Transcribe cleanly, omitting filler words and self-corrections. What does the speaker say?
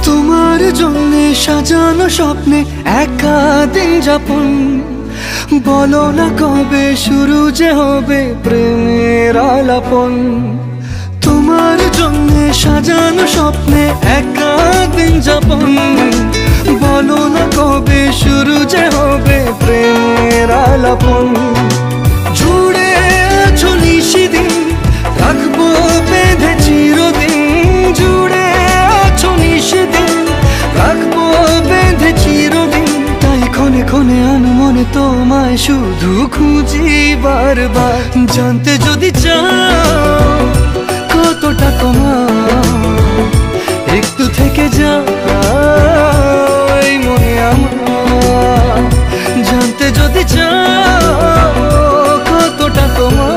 তোমার জন্য সাজানো স্বপ্নে একা দিন যাপন, বলো না কবে শুরু যে হবে প্রেমের আলাপন। তোমার জন্য সাজানো স্বপ্নে একা দিন যাপন, বলো না কবে শুরু যে হবে প্রেমের আলাপন। জুড়ে আছো নিশিদিন, রাখবো বেঁধে চিরদিন। জুড়ে আছো নিশিদিন, রাখবো বেঁধে চিরদিন। তাই ক্ষণে ক্ষণে আনমনে তোমায় শুধু খুঁজি বারবার। জানতে যদি চাও কতটা তোমার, একটু থেকে যাও এই মনে আমার। জানতে যদি চাও কতটা তোমার,